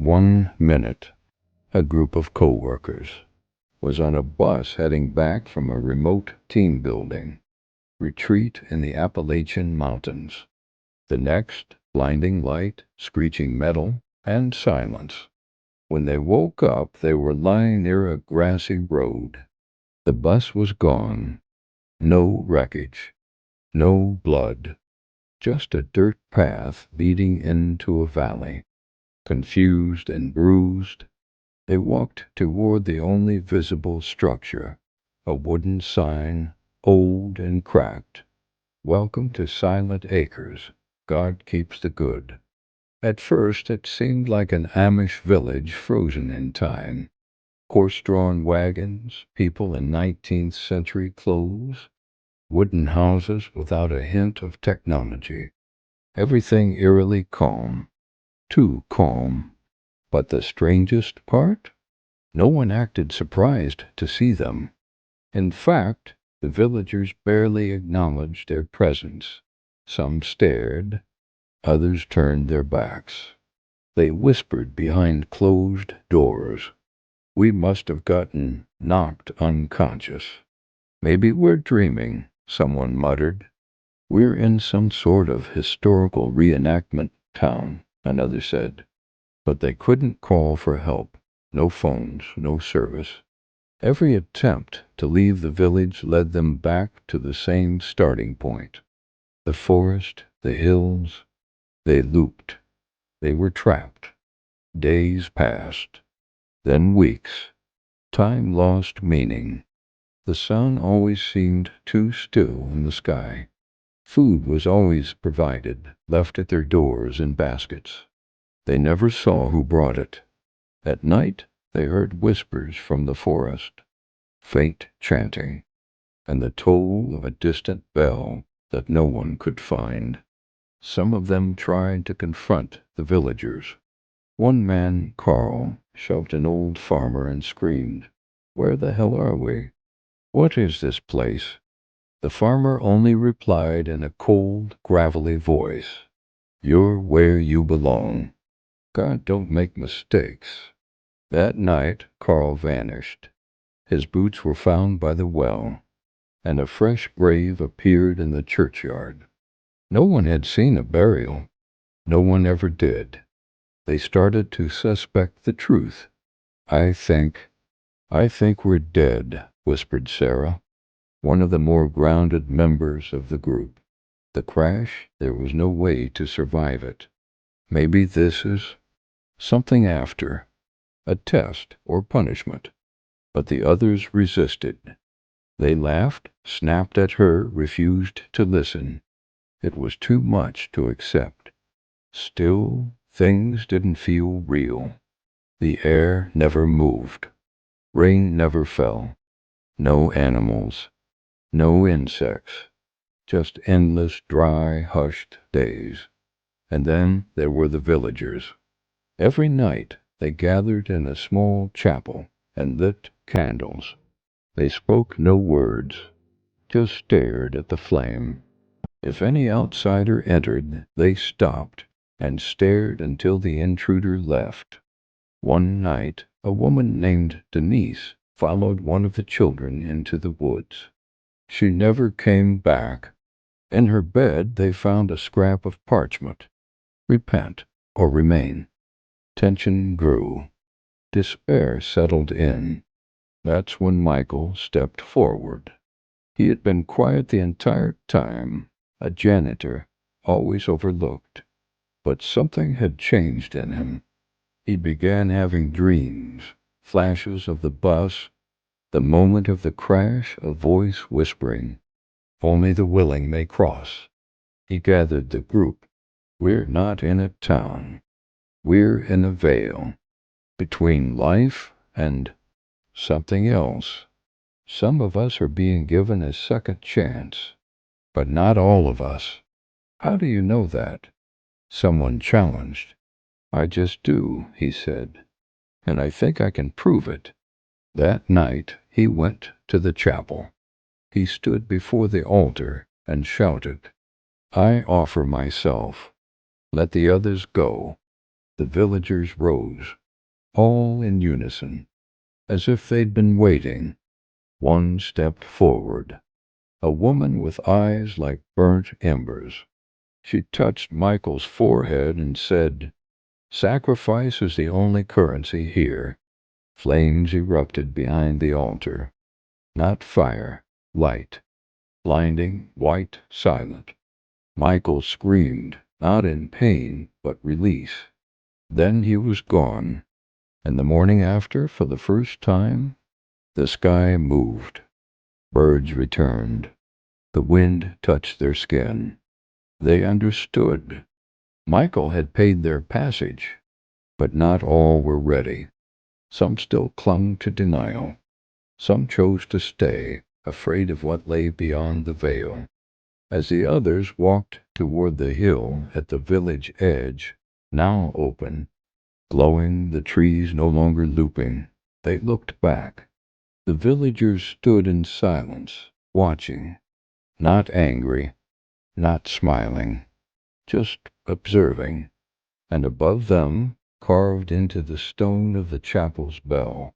One minute, a group of coworkers was on a bus heading back from a remote team building retreat in the Appalachian Mountains. The next, blinding light, screeching metal, and silence. When they woke up, they were lying near a grassy road. The bus was gone. No wreckage. No blood. Just a dirt path leading into a valley. Confused and bruised, they walked toward the only visible structure, a wooden sign, old and cracked. Welcome to Silent Acres. God keeps the good. At first it seemed like an Amish village frozen in time. Horse-drawn wagons, people in 19th century clothes, wooden houses without a hint of technology. Everything eerily calm. Too calm. But the strangest part? No one acted surprised to see them. In fact, the villagers barely acknowledged their presence. Some stared, others turned their backs. They whispered behind closed doors. "We must have gotten knocked unconscious." "Maybe we're dreaming," someone muttered. "We're in some sort of historical reenactment town," another said. But they couldn't call for help. No phones, no service. Every attempt to leave the village led them back to the same starting point. The forest, the hills. They looped. They were trapped. Days passed. Then weeks. Time lost meaning. The sun always seemed too still in the sky. Food was always provided, left at their doors in baskets. They never saw who brought it. At night they heard whispers from the forest, faint chanting, and the toll of a distant bell that no one could find. Some of them tried to confront the villagers. One man, Carl, shoved an old farmer and screamed, "Where the hell are we? What is this place?" The farmer only replied in a cold, gravelly voice, "You're where you belong. God don't make mistakes." That night Carl vanished. His boots were found by the well, and a fresh grave appeared in the churchyard. No one had seen a burial. No one ever did. They started to suspect the truth. I think we're dead," whispered Sarah, one of the more grounded members of the group. "The crash, there was no way to survive it. Maybe this is something after, a test or punishment." But the others resisted. They laughed, snapped at her, refused to listen. It was too much to accept. Still, things didn't feel real. The air never moved. Rain never fell. No animals. No insects. Just endless, dry, hushed days. And then there were the villagers. Every night they gathered in a small chapel and lit candles. They spoke no words, just stared at the flame. If any outsider entered, they stopped and stared until the intruder left. One night, a woman named Denise followed one of the children into the woods. She never came back. In her bed, they found a scrap of parchment. Repent or remain. Tension grew. Despair settled in. That's when Michael stepped forward. He had been quiet the entire time, a janitor, always overlooked. But something had changed in him. He began having dreams, flashes of the bus, the moment of the crash, a voice whispering, "Only the willing may cross." He gathered the group. "We're not in a town. We're in a vale, between life and something else. Some of us are being given a second chance, but not all of us." "How do you know that?" someone challenged. "I just do," he said, "and I think I can prove it." That night he went to the chapel. He stood before the altar and shouted, "I offer myself. Let the others go." The villagers rose, all in unison, as if they'd been waiting. One stepped forward, a woman with eyes like burnt embers. She touched Michael's forehead and said, "Sacrifice is the only currency here." Flames erupted behind the altar. Not fire, light, blinding, white, silent. Michael screamed, not in pain, but release. Then he was gone, and the morning after, for the first time, the sky moved. Birds returned. The wind touched their skin. They understood. Michael had paid their passage, but not all were ready. Some still clung to denial. Some chose to stay, afraid of what lay beyond the veil. As the others walked toward the hill at the village edge, now open, glowing, the trees no longer looping, they looked back. The villagers stood in silence, watching, not angry, not smiling, just observing. And above them, carved into the stone of the chapel's bell,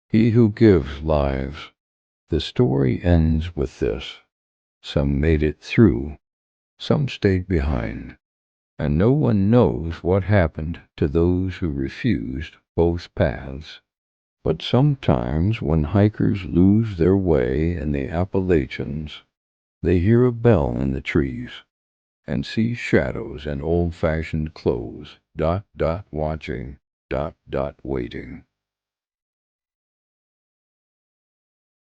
"He who gives lives." The story ends with this. Some made it through, some stayed behind, and no one knows what happened to those who refused both paths. But sometimes when hikers lose their way in the Appalachians, they hear a bell in the trees and see shadows in old-fashioned clothes, watching, waiting.